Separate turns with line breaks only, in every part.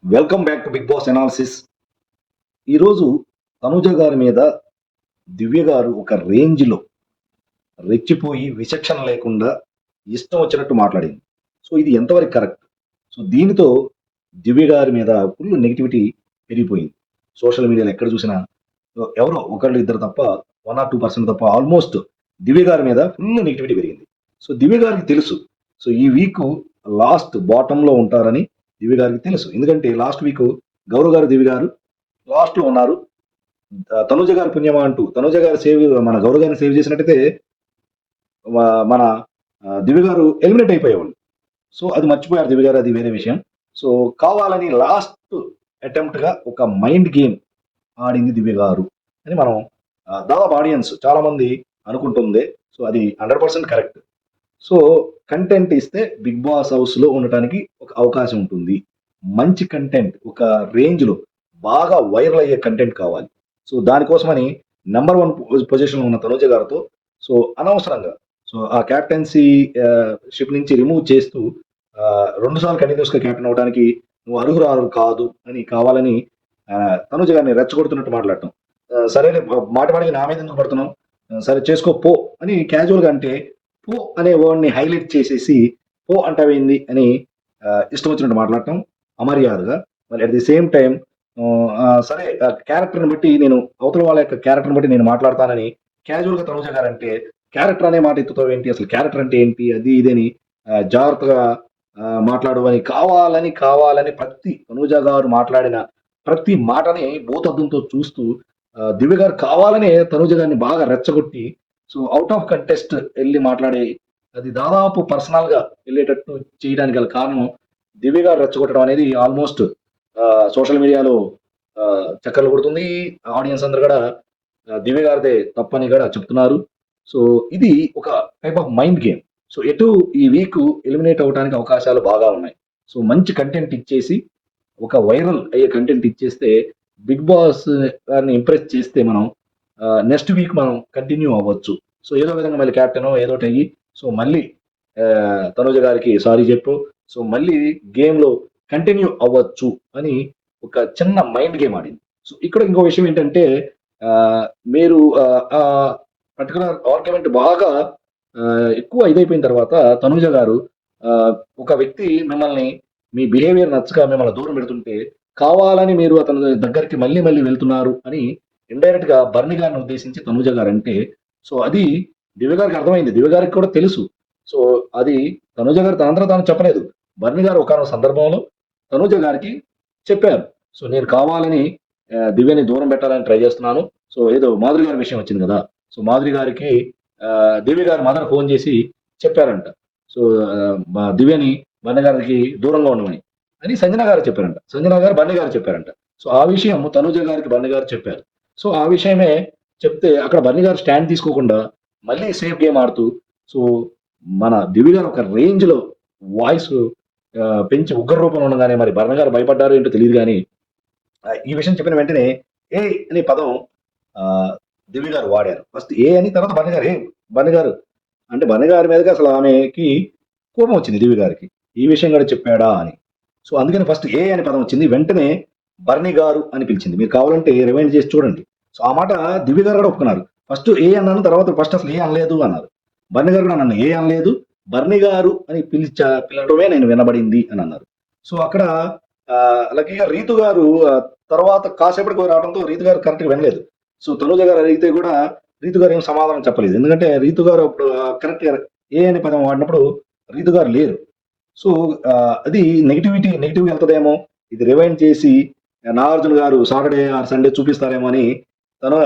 Welcome back to Bigg Boss analysis. ఈరోజు తనుజ గారి మీద దివ్య గారు ఒక రేంజ్లో రెచ్చిపోయి విచక్షణ లేకుండా ఇష్టం వచ్చినట్టు మాట్లాడింది. సో ఇది ఎంతవరకు కరెక్ట్? సో దీనితో దివ్య గారి మీద ఫుల్ నెగిటివిటీ పెరిగిపోయింది. సోషల్ మీడియాలో ఎక్కడ చూసినా ఎవరో ఒకళ్ళు ఇద్దరు తప్ప 1 or 2% తప్ప ఆల్మోస్ట్ దివ్య గారి మీద ఫుల్ నెగిటివిటీ పెరిగింది. సో దివ్య గారికి తెలుసు, సో ఈ వీక్ లాస్ట్ బాటంలో ఉంటారని దివ్య గారికి తెలుసు. ఎందుకంటే లాస్ట్ వీక్ గౌరవ్ గారు దివ్య గారు లాస్ట్ లో ఉన్నారు. తనుజ గారి పుణ్యమా అంటూ తనుజ గారు మన గౌరవ్ గారిని సేవ్ చేసినట్టయితే మన దివ్య గారు ఎలిమినేట్ అయిపోయేవాళ్ళు. సో అది మర్చిపోయారు దివ్య గారు, అది వేరే విషయం. సో కావాలని లాస్ట్ అటెంప్ట్ గా ఒక మైండ్ గేమ్ ఆడింది దివ్య గారు అని మనం దాదాపు ఆడియన్స్ చాలా మంది అనుకుంటుంది. సో అది 100% కరెక్ట్. సో కంటెంట్ ఇస్తే బిగ్ బాస్ హౌస్ లో ఉండటానికి ఒక అవకాశం ఉంటుంది. మంచి కంటెంట్, ఒక రేంజ్ లో బాగా వైరల్ అయ్యే కంటెంట్ కావాలి. సో దానికోసమని నెంబర్ 1 పొజిషన్ ఉన్న తనుజ గారితో సో అనవసరంగా సో ఆ క్యాప్టెన్సీ షిప్ నుంచి రిమూవ్ చేస్తూ 2 సార్లు కంటిన్యూస్ గా క్యాప్టెన్ అవడానికి నువ్వు అర్హురాలు కాదు అని కావాలని తనుజ గారిని రెచ్చగొడుతున్నట్టు మాట్లాడటం. సరే మాట మాటికి నా మీద ఎందుకు పడుతున్నావు, సరే చేసుకో పో అని క్యాజువల్ గా అంటే పో అనే వర్డ్ ని హైలైట్ చేసేసి పో అంటావేంది అని ఇష్టం వచ్చినట్టు మాట్లాడటం అమర్యాదగా. మరి అట్ ది సేమ్ టైం సరే క్యారెక్టర్ని బట్టి నేను అవతల వాళ్ళ యొక్క క్యారెక్టర్ని బట్టి నేను మాట్లాడతానని క్యాజువల్ గా తనుజ గారు అంటే క్యారెక్టర్ అనే మాట ఎత్తుతావు ఏంటి, అసలు క్యారెక్టర్ అంటే ఏంటి, అది ఇదని జాగ్రత్తగా మాట్లాడు అని కావాలని ప్రతి తనుజ గారు మాట్లాడిన ప్రతి మాటని భూతద్దంతో చూస్తూ దివ్య గారు కావాలనే తనుజ గారిని బాగా రెచ్చగొట్టి సో అవుట్ ఆఫ్ కంటెస్ట్ వెళ్ళి మాట్లాడే అది దాదాపు పర్సనల్ గా వెళ్ళేటట్టు చేయడానికి గల కారణం దివ్య గారు రెచ్చగొట్టడం అనేది ఆల్మోస్ట్ సోషల్ మీడియాలో చక్కర్లు కొడుతుంది. ఆడియన్స్ అందరు కూడా దివ్య గారిదే తప్పని కూడా చెప్తున్నారు. సో ఇది ఒక type of mind game. So ఎటు ఈ వీక్ ఎలిమినేట్ అవడానికి అవకాశాలు బాగా ఉన్నాయి. సో మంచి కంటెంట్ ఇచ్చేసి ఒక వైరల్ అయ్యే కంటెంట్ ఇచ్చేస్తే బిగ్ బాస్ గారిని ఇంప్రెస్ చేస్తే మనం నెక్స్ట్ వీక్ మనం కంటిన్యూ అవ్వచ్చు. సో ఏదో విధంగా మళ్ళీ క్యాప్టెన్ ఏదో ఒకటి అయ్యి సో మళ్ళీ తనుజ గారికి సారీ చెప్పు, సో మళ్ళీ గేమ్ లో కంటిన్యూ అవ్వచ్చు అని ఒక చిన్న మైండ్ గేమ్ ఆడింది. సో ఇక్కడ ఇంకో విషయం ఏంటంటే మీరు పర్టికులర్ ఆర్గ్యుమెంట్ బాగా ఎక్కువ ఇదైపోయిన తర్వాత తనుజ గారు ఒక వ్యక్తి మిమ్మల్ని మీ బిహేవియర్ నచ్చక మిమ్మల్ని దూరం పెడుతుంటే కావాలని మీరు అతని దగ్గరికి మళ్ళీ వెళ్తున్నారు అని ఇండైరెక్ట్ గా బర్ని గారిని ఉద్దేశించి తనుజ గారు అంటే సో అది దివ్య గారికి అర్థమైంది, దివ్య గారికి కూడా తెలుసు. సో అది తనుజ గారు తనంతరం తాను చెప్పలేదు. బర్ని గారు ఒకనొక సందర్భంలో తనుజ గారికి చెప్పారు, సో నేను కావాలని దివ్యని దూరం పెట్టాలని ట్రై చేస్తున్నాను. సో ఏదో మాధురి గారి విషయం వచ్చింది కదా, సో మాధురి గారికి దివ్య గారి మదర్ ఫోన్ చేసి చెప్పారంట, సో దివ్యని బర్ని గారికి దూరంగా ఉండమని అని సంజన గారు చెప్పారంట, సంజన గారు బర్ని గారు చెప్పారంట. సో ఆ విషయం తనుజ గారికి బర్ని గారు చెప్పారు. సో ఆ విషయమే చెప్తే అక్కడ బర్ని గారు స్టాండ్ తీసుకోకుండా మళ్ళీ సేఫ్ గేమ్ ఆడుతూ సో మన దివ్య గారు ఒక రేంజ్ లో వాయిస్ పెంచి ఉగ్ర రూపంలో ఉండగానే మరి బర్ని గారు భయపడ్డారు ఏంటో తెలియదు కానీ ఈ విషయం చెప్పిన వెంటనే ఏ అనే పదం దివ్య గారు వాడారు. ఫస్ట్ ఏ అని, తర్వాత బర్ని గారు బర్ని గారు అంటే బర్ని గారి మీదకి అసలు ఆమెకి కోపం వచ్చింది దివ్య గారికి, ఈ విషయం కూడా చెప్పాడా అని. సో అందుకని ఫస్ట్ ఏ అనే పదం వచ్చింది, వెంటనే బర్ని గారు అని పిలిచింది. మీరు కావాలంటే రిమైండ్ చేసి చూడండి. సో ఆ మాట దివ్య గారు కూడా ఒప్పుకున్నారు. ఫస్ట్ ఏ అన్నాను, తర్వాత ఫస్ట్ అసలు ఏ అనలేదు అన్నారు. బర్ని గారు కూడా నన్ను ఏ అనలేదు, బర్ని గారు అని పిలవడమే నేను వినబడింది అని అన్నారు. సో అక్కడ లక్కీగా రీతు గారు తర్వాత కాసేపటికి రావడంతో రీతు గారు కరెక్ట్గా వినలేదు. సో తనుజ గారు అడిగితే కూడా రీతు గారు ఏం సమాధానం చెప్పలేదు. ఎందుకంటే రీతు గారు అప్పుడు కరెక్ట్ ఏ అనే పదం వాడినప్పుడు రీతు గారు లేరు. సో అది నెగిటివ్ వెళ్తుందేమో, ఇది రివైండ్ చేసి నాగార్జున గారు సాటర్డే ఆర్ సండే చూపిస్తారేమో అని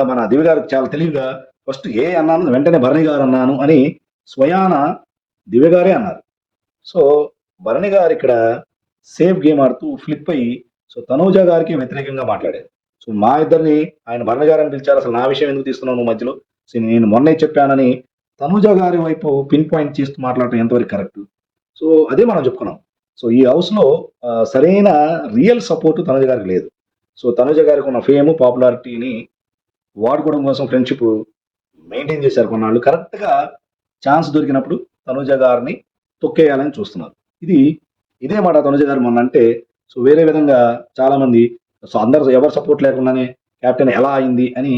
మన దివ్య గారు చాలా తెలివిగా ఫస్ట్ ఏ అన్నాను, వెంటనే భరణి గారు అన్నాను అని స్వయాన దివ్య గారే అన్నారు. సో భరణి గారు ఇక్కడ సేఫ్ గేమ్ ఆడుతూ ఫ్లిప్ అయ్యి సో తనూజ గారికి వ్యతిరేకంగా మాట్లాడారు. సో మా ఇద్దరిని ఆయన భరణి గారు అని పిలిచారు, అసలు నా విషయం ఎందుకు తీస్తున్నావు నువ్వు మధ్యలో, సో నేను మొన్నే చెప్పానని తనూజ గారి వైపు పిన్ పాయింట్ చేస్తూ మాట్లాడటం ఎంతవరకు కరెక్ట్. సో అదే మనం చెప్పుకున్నాం. సో ఈ హౌస్ లో సరైన రియల్ సపోర్ట్ తనుజ గారికి లేదు. సో తనుజ గారికి ఉన్న ఫేమ్ పాపులారిటీని వాడుకోవడం కోసం ఫ్రెండ్షిప్ మెయింటైన్ చేశారు కొన్నాళ్ళు. కరెక్ట్ గా ఛాన్స్ దొరికినప్పుడు తనుజ గారిని తొక్కేయాలని చూస్తున్నారు. ఇదే మాట తనుజ గారు మొన్న అంటే సో వేరే విధంగా చాలా మంది, సో అందరు ఎవరు సపోర్ట్ లేకుండానే కెప్టెన్ ఎలా అయింది అని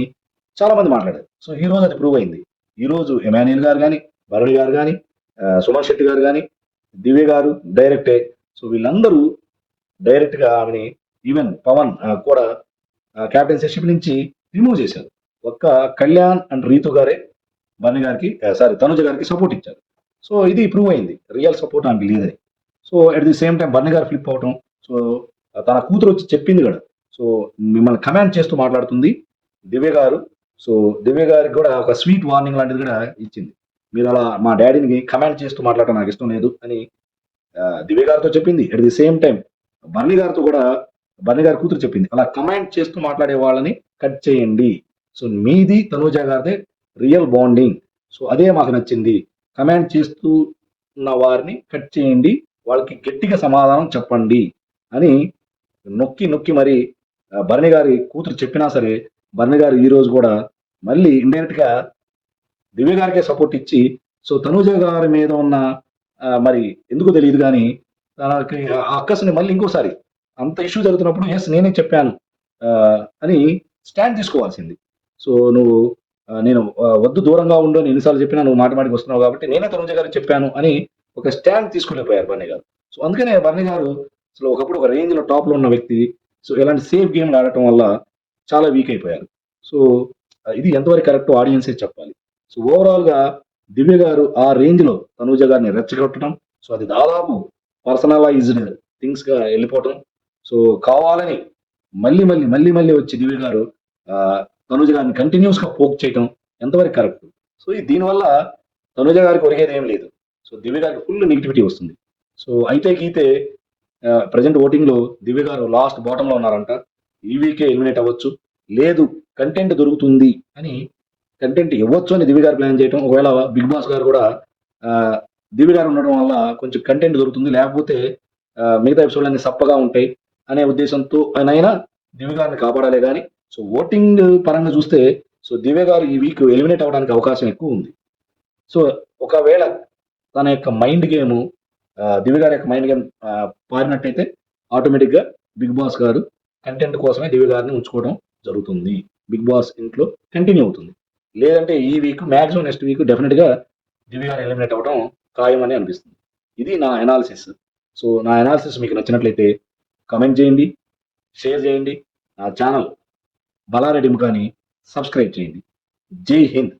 చాలా మంది మాట్లాడారు. సో ఈ రోజు అది ప్రూవ్ అయింది. ఈ రోజు ఎమాన్యుయల్ గారు కానీ, భరణి గారు కానీ, సుమన్ శెట్టి గారు కానీ, దివ్య గారు డైరెక్టే. సో వీళ్ళందరూ డైరెక్ట్ గా ఆమెని, ఈవెన్ పవన్ కూడా క్యాప్టెన్సీషిప్ నుంచి రిమూవ్ చేశారు. ఒక్క కళ్యాణ్ అండ్ రీతు గారే బన్నీ గారికి, సారీ తనుజ గారికి సపోర్ట్ ఇచ్చారు. సో ఇది ప్రూవ్ అయింది, రియల్ సపోర్ట్ ఆమెకి లేదని. So at the same time Bunny గారు ఫ్లిప్ అవటం. సో తన కూతురు వచ్చి చెప్పింది కూడా, సో మిమ్మల్ని కమాండ్ చేస్తూ మాట్లాడుతుంది దివ్య గారు. సో దివ్య గారికి కూడా ఒక స్వీట్ వార్నింగ్ లాంటిది కూడా ఇచ్చింది. మీరు అలా మా డాడీని కమాండ్ చేస్తూ మాట్లాడటం నాకు ఇష్టం లేదు అని దివ్య గారితో చెప్పింది. At the same time Bunny గారితో కూడా, బన్నీ గారి కూతురు చెప్పింది, అలా కమాండ్ చేస్తూ మాట్లాడే వాళ్ళని కట్ చేయండి. సో మీది తనూజ గారిదే రియల్ బాండింగ్. సో అదే మాకు నచ్చింది. కమాండ్ చేస్తూ ఉన్న వారిని కట్ చేయండి, వాళ్ళకి గట్టిగా సమాధానం చెప్పండి అని నొక్కి నొక్కి మరి భరణి గారి కూతురు చెప్పినా సరే, భరణి గారు ఈ రోజు కూడా మళ్ళీ ఇండైరెక్ట్ గా దివ్య గారికే సపోర్ట్ ఇచ్చి, సో తనూజ గారి మీద ఉన్న మరి ఎందుకో తెలియదు కానీ తనకి ఆ అక్కస్ని మళ్ళీ ఇంకోసారి అంత ఇష్యూ జరుగుతున్నప్పుడు ఎస్ నేనే చెప్పాను అని స్టాండ్ తీసుకోవాల్సింది. సో నువ్వు నేను వద్దు దూరంగా ఉండు అని ఎన్నిసార్లు చెప్పినా నువ్వు మాట మాటికి వస్తున్నావు కాబట్టి నేనే తనుజ గారికి చెప్పాను అని ఒక స్టాండ్ తీసుకోలేకపోయారు బన్నీ గారు. సో అందుకనే బన్నీ గారు అసలు ఒకప్పుడు ఒక రేంజ్ లో టాప్ లో ఉన్న వ్యక్తి, సో ఇలాంటి సేఫ్ గేమ్ ఆడటం వల్ల చాలా వీక్ అయిపోయారు. సో ఇది ఎంతవరకు కరెక్ట్ ఆడియన్సే చెప్పాలి. సో ఓవరాల్ గా దివ్య గారు ఆ రేంజ్ లో తనూజ గారిని రెచ్చగొట్టడం, సో అది దాదాపు పర్సనలైజ్డ్ థింగ్స్ గా వెళ్ళిపోవటం. సో కావాలని మళ్ళీ మళ్ళీ మళ్ళీ మళ్ళీ వచ్చి దివ్య గారు తనుజ గారిని కంటిన్యూస్ గా పోక్ చేయటం ఎంతవరకు కరెక్ట్. సో దీనివల్ల తనుజ గారికి ఒరిగేది ఏం లేదు. సో దివ్య గారికి ఫుల్ నెగిటివిటీ వస్తుంది. సో అయితే గీతే ప్రజెంట్ ఓటింగ్ లో దివ్య గారు లాస్ట్ బాటమ్ లో ఉన్నారంట. ఈ వీకే ఎలిమినేట్ అవ్వచ్చు, లేదు కంటెంట్ దొరుకుతుంది అని, కంటెంట్ ఇవ్వచ్చు అని దివ్య గారు ప్లాన్ చేయటం. ఒకవేళ బిగ్ బాస్ గారు కూడా దివ్య గారు ఉండడం వల్ల కొంచెం కంటెంట్ దొరుకుతుంది, లేకపోతే మిగతా ఎపిసోడ్ అన్ని సప్పగా ఉంటాయి అనే ఉద్దేశంతో అయినా దివ్య గారిని కాపాడాలి. కానీ సో ఓటింగ్ పరంగా చూస్తే సో దివ్య గారు ఈ వీక్ ఎలిమినేట్ అవ్వడానికి అవకాశం ఎక్కువ ఉంది. సో ఒకవేళ తన యొక్క మైండ్ గేమ్, దివ్య గారి యొక్క మైండ్ గేమ్ పారినట్టయితే ఆటోమేటిక్ గా బిగ్ బాస్ గారు కంటెంట్ కోసమే దివ్య గారిని ఉంచుకోవడం జరుగుతుంది, బిగ్ బాస్ ఇంట్లో కంటిన్యూ అవుతుంది. లేదంటే ఈ week maximum next week definite గా దివ్య గారు ఎలిమినేట్ అవ్వడం ఖాయమని అనిపిస్తుంది. ఇది నా అనాలిసిస్. సో నా అనాలిసిస్ మీకు నచ్చినట్లయితే కమెంట్ చేయండి, షేర్ చేయండి, నా ఛానల్ బలారెడ్డి ముఖాని సబ్స్క్రైబ్ చేయండి. జై హింద్.